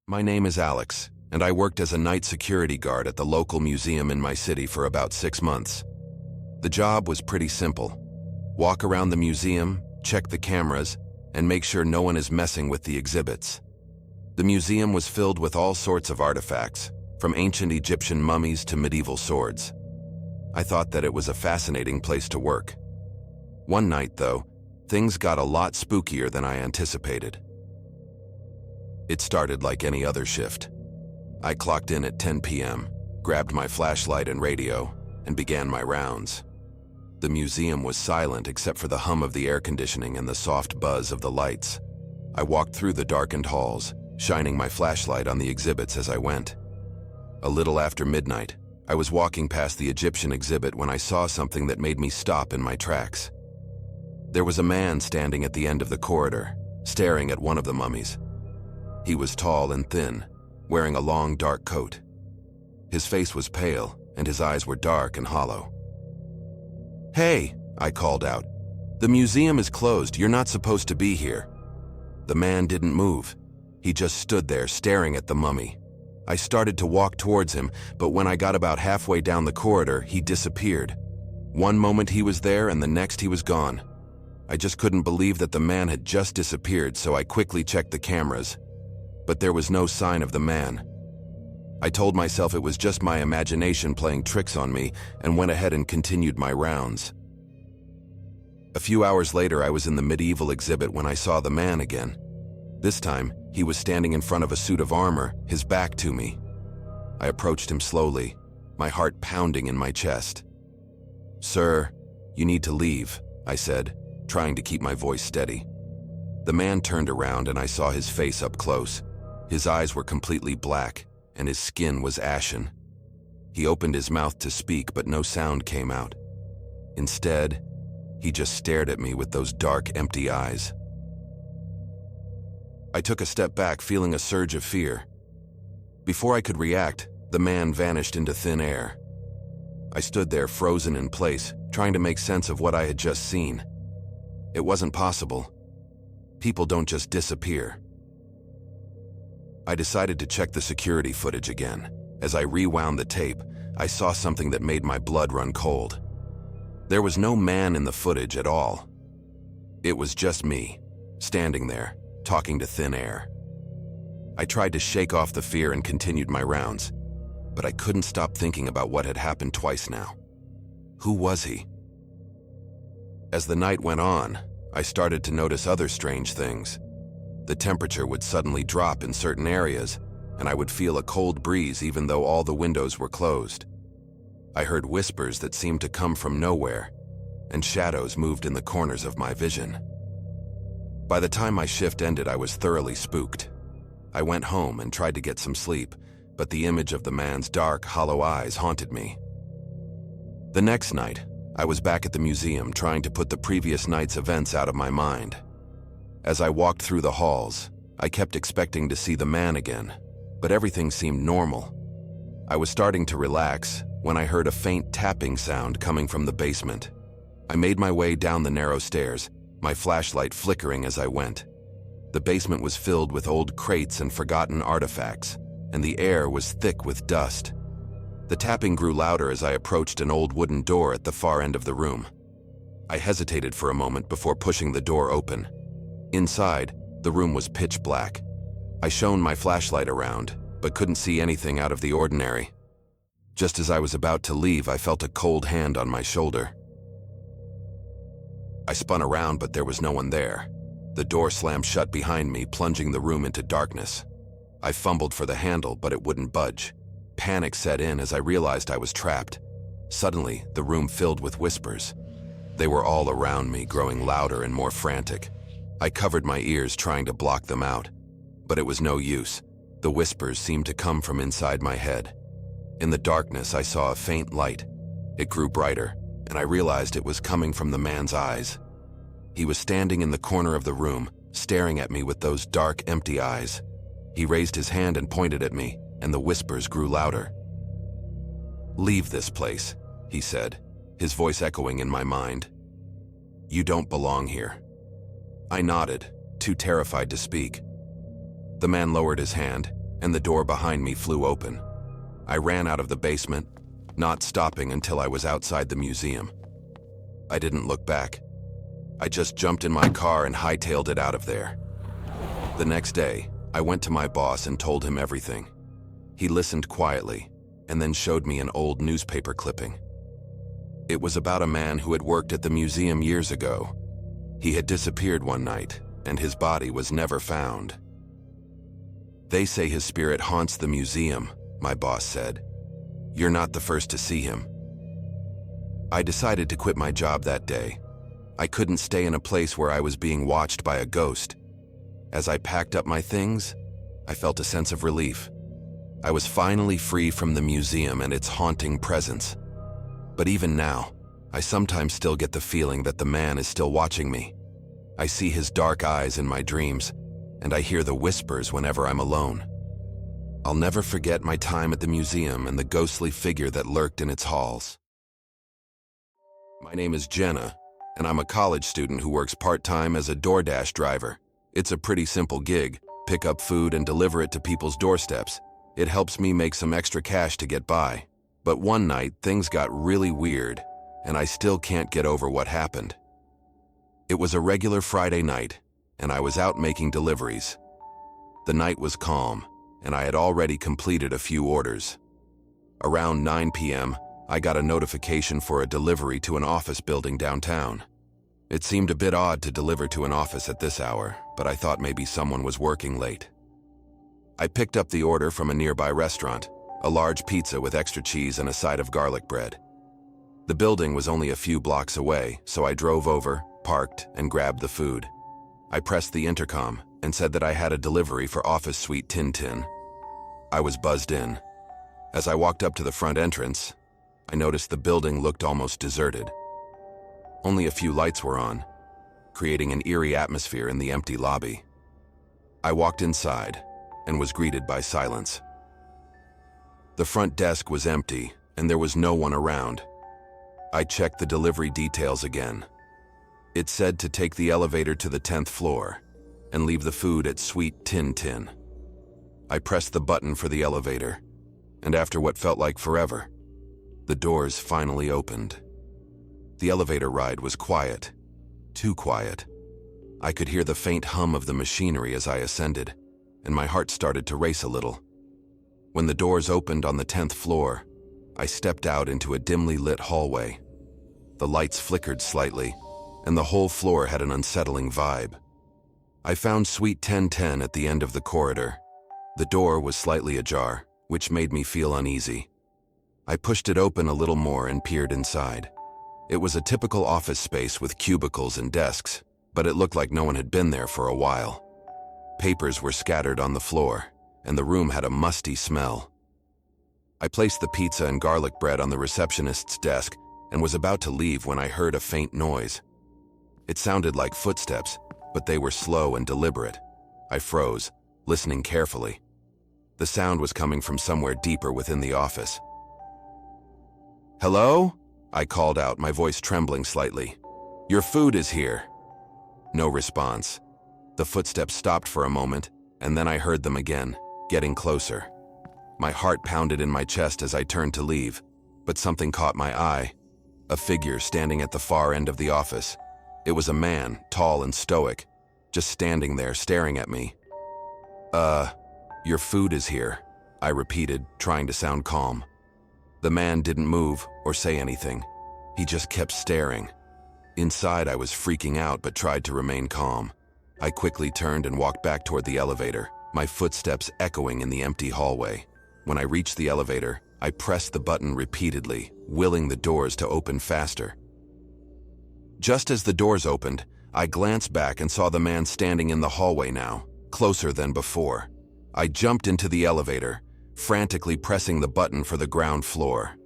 My name is Alex, and I worked as a night security guard at the local museum in my city for about 6 months. The job was pretty simple. Walk around the museum, check the cameras, and make sure no one is messing with the exhibits. The museum was filled with all sorts of artifacts, from ancient Egyptian mummies to medieval swords. I thought that it was a fascinating place to work. One night, though, things got a lot spookier than I anticipated. It started like any other shift. I clocked in at 10 p.m., grabbed my flashlight and radio, and began my rounds. The museum was silent except for the hum of the air conditioning and the soft buzz of the lights. I walked through the darkened halls, shining my flashlight on the exhibits as I went. A little after midnight, I was walking past the Egyptian exhibit when I saw something that made me stop in my tracks. There was a man standing at the end of the corridor, staring at one of the mummies. He was tall and thin, wearing a long dark coat. His face was pale, and his eyes were dark and hollow. "Hey," I called out. "The museum is closed. You're not supposed to be here." The man didn't move. He just stood there staring at the mummy. I started to walk towards him, but when I got about halfway down the corridor, he disappeared. One moment he was there, and the next he was gone. I just couldn't believe that the man had just disappeared, so I quickly checked the cameras. But there was no sign of the man. I told myself it was just my imagination playing tricks on me and went ahead and continued my rounds. A few hours later, I was in the medieval exhibit when I saw the man again. This time, he was standing in front of a suit of armor, his back to me. I approached him slowly, my heart pounding in my chest. "Sir, you need to leave," I said, trying to keep my voice steady. The man turned around and I saw his face up close. His eyes were completely black, and his skin was ashen. He opened his mouth to speak, but no sound came out. Instead, he just stared at me with those dark, empty eyes. I took a step back, feeling a surge of fear. Before I could react, the man vanished into thin air. I stood there frozen in place, trying to make sense of what I had just seen. It wasn't possible. People don't just disappear. I decided to check the security footage again. As I rewound the tape, I saw something that made my blood run cold. There was no man in the footage at all. It was just me, standing there, talking to thin air. I tried to shake off the fear and continued my rounds, but I couldn't stop thinking about what had happened twice now. Who was he? As the night went on, I started to notice other strange things. The temperature would suddenly drop in certain areas, and I would feel a cold breeze even though all the windows were closed. I heard whispers that seemed to come from nowhere, and shadows moved in the corners of my vision. By the time my shift ended, I was thoroughly spooked. I went home and tried to get some sleep, but the image of the man's dark, hollow eyes haunted me. The next night, I was back at the museum trying to put the previous night's events out of my mind. As I walked through the halls, I kept expecting to see the man again, but everything seemed normal. I was starting to relax when I heard a faint tapping sound coming from the basement. I made my way down the narrow stairs, my flashlight flickering as I went. The basement was filled with old crates and forgotten artifacts, and the air was thick with dust. The tapping grew louder as I approached an old wooden door at the far end of the room. I hesitated for a moment before pushing the door open. Inside, the room was pitch black. I shone my flashlight around, but couldn't see anything out of the ordinary. Just as I was about to leave, I felt a cold hand on my shoulder. I spun around, but there was no one there. The door slammed shut behind me, plunging the room into darkness. I fumbled for the handle, but it wouldn't budge. Panic set in as I realized I was trapped. Suddenly, the room filled with whispers. They were all around me, growing louder and more frantic. I covered my ears, trying to block them out, but it was no use. The whispers seemed to come from inside my head. In the darkness, I saw a faint light. It grew brighter, and I realized it was coming from the man's eyes. He was standing in the corner of the room, staring at me with those dark, empty eyes. He raised his hand and pointed at me, and the whispers grew louder. "Leave this place," he said, his voice echoing in my mind. "You don't belong here." I nodded, too terrified to speak. The man lowered his hand, and the door behind me flew open. I ran out of the basement, not stopping until I was outside the museum. I didn't look back. I just jumped in my car and hightailed it out of there. The next day, I went to my boss and told him everything. He listened quietly, and then showed me an old newspaper clipping. It was about a man who had worked at the museum years ago. He had disappeared one night, and his body was never found. "They say his spirit haunts the museum," my boss said. "You're not the first to see him." I decided to quit my job that day. I couldn't stay in a place where I was being watched by a ghost. As I packed up my things, I felt a sense of relief. I was finally free from the museum and its haunting presence. But even now, I sometimes still get the feeling that the man is still watching me. I see his dark eyes in my dreams, and I hear the whispers whenever I'm alone. I'll never forget my time at the museum and the ghostly figure that lurked in its halls. My name is Jenna, and I'm a college student who works part-time as a Doordash driver. It's a pretty simple gig: pick up food and deliver it to people's doorsteps. It helps me make some extra cash to get by. But one night, things got really weird, and I still can't get over what happened. It was a regular Friday night, and I was out making deliveries. The night was calm, and I had already completed a few orders. Around 9 p.m., I got a notification for a delivery to an office building downtown. It seemed a bit odd to deliver to an office at this hour, but I thought maybe someone was working late. I picked up the order from a nearby restaurant, a large pizza with extra cheese and a side of garlic bread. The building was only a few blocks away, so I drove over, parked, and grabbed the food. I pressed the intercom and said that I had a delivery for Office Suite Tin. I was buzzed in. As I walked up to the front entrance, I noticed the building looked almost deserted. Only a few lights were on, creating an eerie atmosphere in the empty lobby. I walked inside and was greeted by silence. The front desk was empty, and there was no one around. I checked the delivery details again. It said to take the elevator to the 10th floor and leave the food at Suite Tin. I pressed the button for the elevator, and after what felt like forever, the doors finally opened. The elevator ride was quiet, too quiet. I could hear the faint hum of the machinery as I ascended, and my heart started to race a little. When the doors opened on the 10th floor, I stepped out into a dimly lit hallway. The lights flickered slightly, and the whole floor had an unsettling vibe. I found Suite 1010 at the end of the corridor. The door was slightly ajar, which made me feel uneasy. I pushed it open a little more and peered inside. It was a typical office space with cubicles and desks, but it looked like no one had been there for a while. Papers were scattered on the floor, and the room had a musty smell. I placed the pizza and garlic bread on the receptionist's desk and was about to leave when I heard a faint noise. It sounded like footsteps, but they were slow and deliberate. I froze, listening carefully. The sound was coming from somewhere deeper within the office. "Hello?" I called out, my voice trembling slightly. "Your food is here." No response. The footsteps stopped for a moment, and then I heard them again, getting closer. My heart pounded in my chest as I turned to leave, but something caught my eye. A figure standing at the far end of the office. It was a man, tall and stoic, just standing there staring at me. Your food is here," I repeated, trying to sound calm. The man didn't move or say anything. He just kept staring. Inside, I was freaking out but tried to remain calm. I quickly turned and walked back toward the elevator, my footsteps echoing in the empty hallway. When I reached the elevator, I pressed the button repeatedly, willing the doors to open faster. Just as the doors opened, I glanced back and saw the man standing in the hallway now, closer than before. I jumped into the elevator, frantically pressing the button for the ground floor.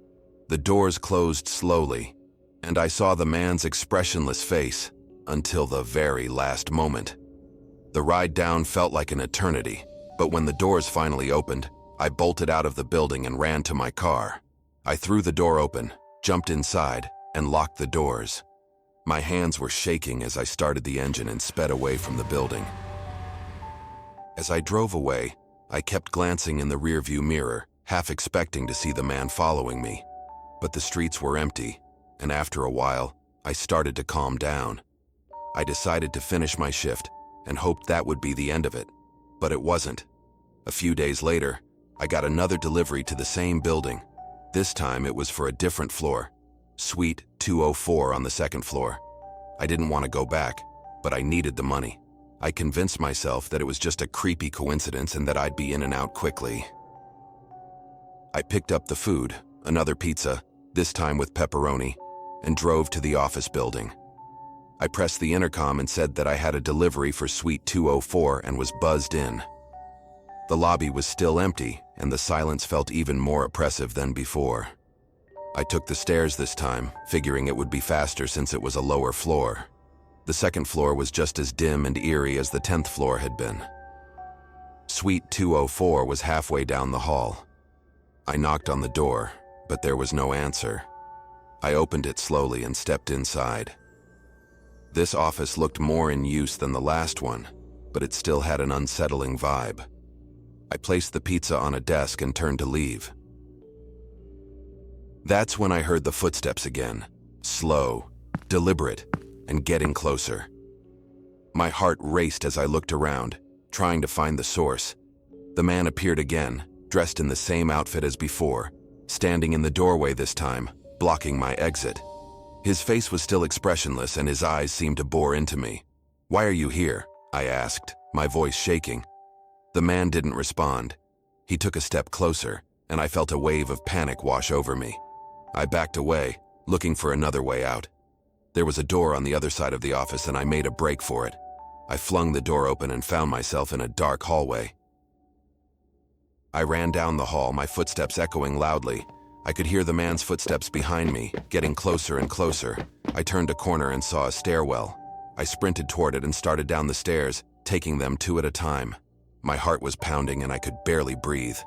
The doors closed slowly, and I saw the man's expressionless face until the very last moment. The ride down felt like an eternity, but when the doors finally opened, I bolted out of the building and ran to my car. I threw the door open, jumped inside, and locked the doors. My hands were shaking as I started the engine and sped away from the building. As I drove away, I kept glancing in the rearview mirror, half expecting to see the man following me. But the streets were empty, and after a while, I started to calm down. I decided to finish my shift and hoped that would be the end of it, but it wasn't. A few days later, I got another delivery to the same building. This time it was for a different floor, Suite 204 on the second floor. I didn't want to go back, but I needed the money. I convinced myself that it was just a creepy coincidence and that I'd be in and out quickly. I picked up the food, another pizza, this time with pepperoni, and drove to the office building. I pressed the intercom and said that I had a delivery for Suite 204 and was buzzed in. The lobby was still empty, and the silence felt even more oppressive than before. I took the stairs this time, figuring it would be faster since it was a lower floor. The second floor was just as dim and eerie as the 10th floor had been. Suite 204 was halfway down the hall. I knocked on the door, but there was no answer. I opened it slowly and stepped inside. This office looked more in use than the last one, but it still had an unsettling vibe. I placed the pizza on a desk and turned to leave. That's when I heard the footsteps again, slow, deliberate, and getting closer. My heart raced as I looked around, trying to find the source. The man appeared again, dressed in the same outfit as before, standing in the doorway this time, blocking my exit. His face was still expressionless and his eyes seemed to bore into me. "Why are you here?" I asked, my voice shaking. The man didn't respond. He took a step closer, and I felt a wave of panic wash over me. I backed away, looking for another way out. There was a door on the other side of the office and I made a break for it. I flung the door open and found myself in a dark hallway. I ran down the hall, my footsteps echoing loudly. I could hear the man's footsteps behind me, getting closer and closer. I turned a corner and saw a stairwell. I sprinted toward it and started down the stairs, taking them two at a time. My heart was pounding and I could barely breathe.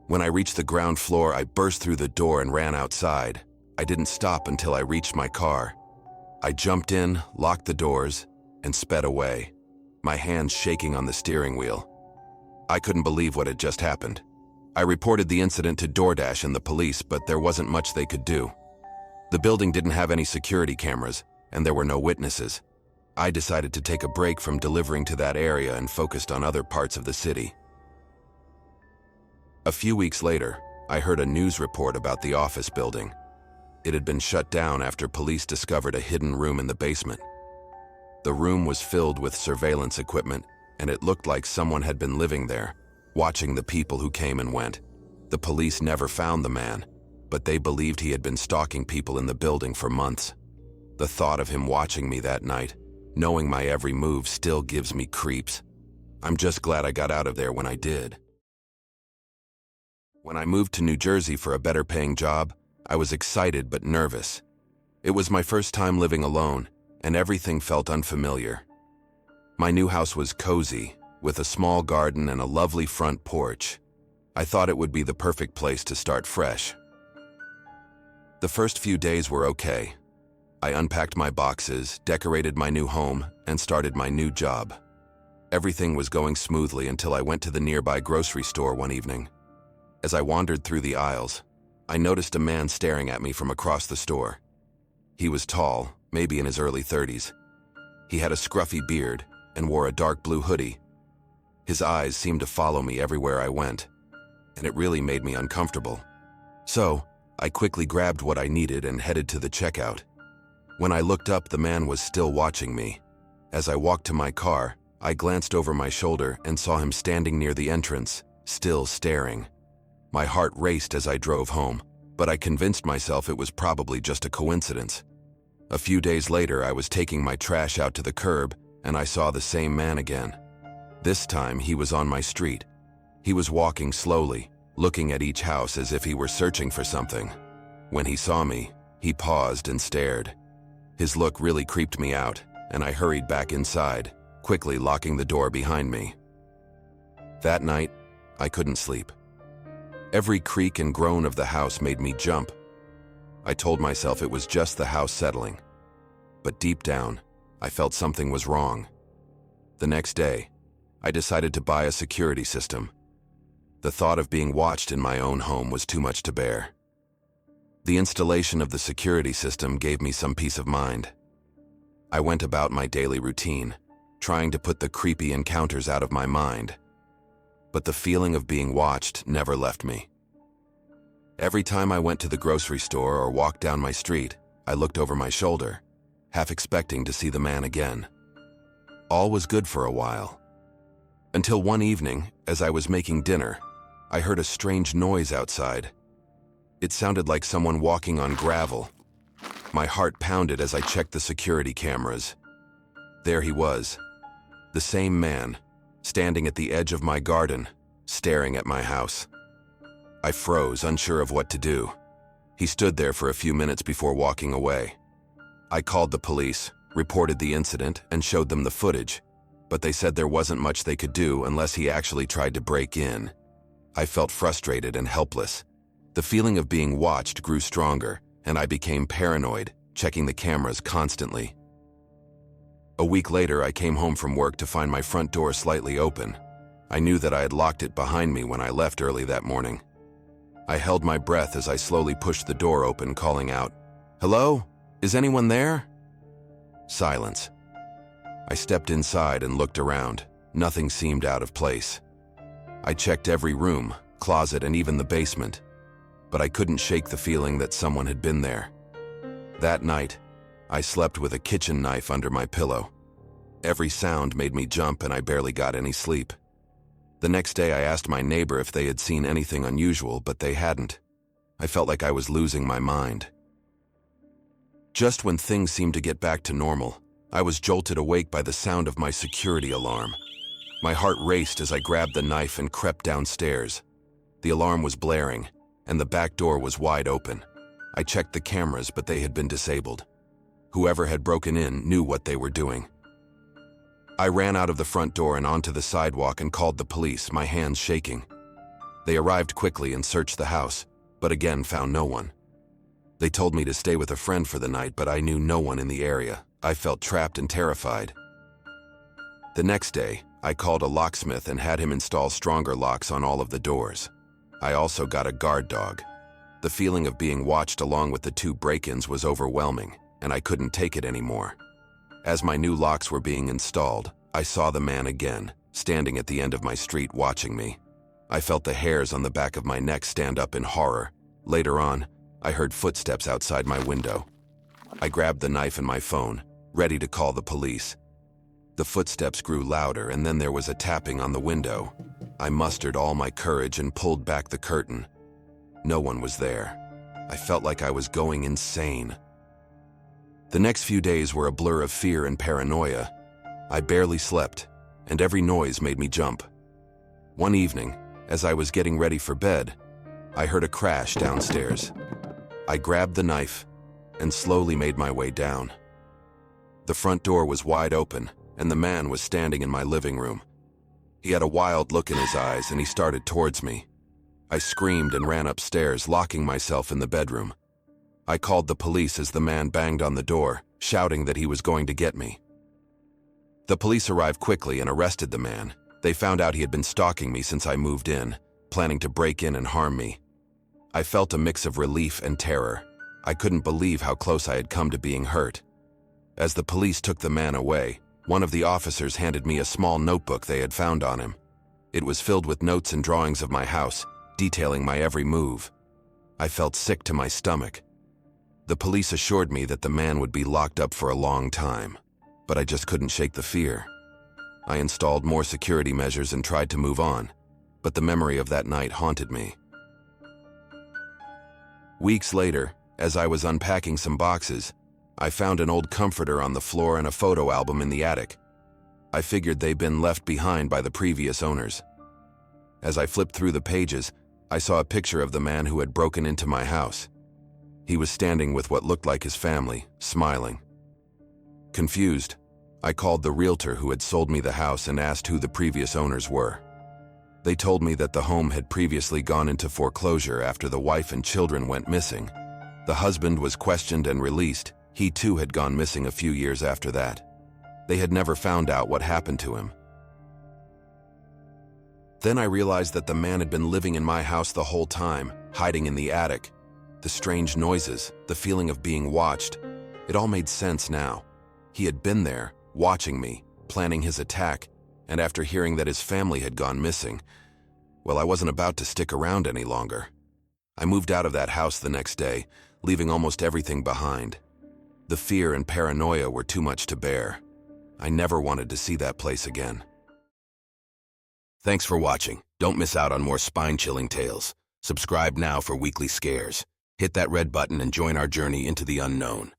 When I reached the ground floor, I burst through the door and ran outside. I didn't stop until I reached my car. I jumped in, locked the doors, and sped away, my hands shaking on the steering wheel. I couldn't believe what had just happened. I reported the incident to Doordash and the police, but there wasn't much they could do. The building didn't have any security cameras, and there were no witnesses. I decided to take a break from delivering to that area and focused on other parts of the city. A few weeks later, I heard a news report about the office building. It had been shut down after police discovered a hidden room in the basement. The room was filled with surveillance equipment, and it looked like someone had been living there, watching the people who came and went. The police never found the man, but they believed he had been stalking people in the building for months. The thought of him watching me that night, knowing my every move, still gives me creeps. I'm just glad I got out of there when I did. When I moved to New Jersey for a better-paying job, I was excited but nervous. It was my first time living alone, and everything felt unfamiliar. My new house was cozy, with a small garden and a lovely front porch. I thought it would be the perfect place to start fresh. The first few days were okay. I unpacked my boxes, decorated my new home, and started my new job. Everything was going smoothly until I went to the nearby grocery store one evening. As I wandered through the aisles, I noticed a man staring at me from across the store. He was tall, maybe in his early 30s. He had a scruffy beard and wore a dark blue hoodie. His eyes seemed to follow me everywhere I went, and it really made me uncomfortable. So, I quickly grabbed what I needed and headed to the checkout. When I looked up, the man was still watching me. As I walked to my car, I glanced over my shoulder and saw him standing near the entrance, still staring. My heart raced as I drove home, but I convinced myself it was probably just a coincidence. A few days later, I was taking my trash out to the curb, and I saw the same man again. This time, he was on my street. He was walking slowly, looking at each house as if he were searching for something. When he saw me, he paused and stared. His look really creeped me out, and I hurried back inside, quickly locking the door behind me. That night, I couldn't sleep. Every creak and groan of the house made me jump. I told myself it was just the house settling. But deep down, I felt something was wrong. The next day, I decided to buy a security system. The thought of being watched in my own home was too much to bear. The installation of the security system gave me some peace of mind. I went about my daily routine, trying to put the creepy encounters out of my mind. But the feeling of being watched never left me. Every time I went to the grocery store or walked down my street, I looked over my shoulder, half expecting to see the man again. All was good for a while. Until one evening, as I was making dinner, I heard a strange noise outside. It sounded like someone walking on gravel. My heart pounded as I checked the security cameras. There he was, the same man, standing at the edge of my garden, staring at my house. I froze, unsure of what to do. He stood there for a few minutes before walking away. I called the police, reported the incident, and showed them the footage, but they said there wasn't much they could do unless he actually tried to break in. I felt frustrated and helpless. The feeling of being watched grew stronger, and I became paranoid, checking the cameras constantly. A week later, I came home from work to find my front door slightly open. I knew that I had locked it behind me when I left early that morning. I held my breath as I slowly pushed the door open, calling out, "Hello? Is anyone there?" Silence. I stepped inside and looked around. Nothing seemed out of place. I checked every room, closet, and even the basement, but I couldn't shake the feeling that someone had been there. That night, I slept with a kitchen knife under my pillow. Every sound made me jump and I barely got any sleep. The next day I asked my neighbor if they had seen anything unusual, but they hadn't. I felt like I was losing my mind. Just when things seemed to get back to normal, I was jolted awake by the sound of my security alarm. My heart raced as I grabbed the knife and crept downstairs. The alarm was blaring, and the back door was wide open. I checked the cameras, but they had been disabled. Whoever had broken in knew what they were doing. I ran out of the front door and onto the sidewalk and called the police, my hands shaking. They arrived quickly and searched the house, but again found no one. They told me to stay with a friend for the night, but I knew no one in the area. I felt trapped and terrified. The next day, I called a locksmith and had him install stronger locks on all of the doors. I also got a guard dog. The feeling of being watched along with the 2 break-ins was overwhelming, and I couldn't take it anymore. As my new locks were being installed, I saw the man again, standing at the end of my street watching me. I felt the hairs on the back of my neck stand up in horror. Later on, I heard footsteps outside my window. I grabbed the knife and my phone, ready to call the police. The footsteps grew louder, and then there was a tapping on the window. I mustered all my courage and pulled back the curtain. No one was there. I felt like I was going insane. The next few days were a blur of fear and paranoia. I barely slept, and every noise made me jump. One evening, as I was getting ready for bed, I heard a crash downstairs. I grabbed the knife and slowly made my way down. The front door was wide open, and the man was standing in my living room. He had a wild look in his eyes, and he started towards me. I screamed and ran upstairs, locking myself in the bedroom. I called the police as the man banged on the door, shouting that he was going to get me. The police arrived quickly and arrested the man. They found out he had been stalking me since I moved in, planning to break in and harm me. I felt a mix of relief and terror. I couldn't believe how close I had come to being hurt. As the police took the man away, one of the officers handed me a small notebook they had found on him. It was filled with notes and drawings of my house, detailing my every move. I felt sick to my stomach. The police assured me that the man would be locked up for a long time, but I just couldn't shake the fear. I installed more security measures and tried to move on, but the memory of that night haunted me. Weeks later, as I was unpacking some boxes, I found an old comforter on the floor and a photo album in the attic. I figured they'd been left behind by the previous owners. As I flipped through the pages, I saw a picture of the man who had broken into my house. He was standing with what looked like his family, smiling. Confused, I called the realtor who had sold me the house and asked who the previous owners were. They told me that the home had previously gone into foreclosure after the wife and children went missing. The husband was questioned and released. He too had gone missing a few years after that. They had never found out what happened to him. Then I realized that the man had been living in my house the whole time, hiding in the attic. The strange noises, the feeling of being watched, it all made sense now. He had been there, watching me, planning his attack, and after hearing that his family had gone missing, well, I wasn't about to stick around any longer. I moved out of that house the next day, leaving almost everything behind. The fear and paranoia were too much to bear. I never wanted to see that place again. Thanks for watching. Don't miss out on more spine-chilling tales. Subscribe now for weekly scares. Hit that red button and join our journey into the unknown.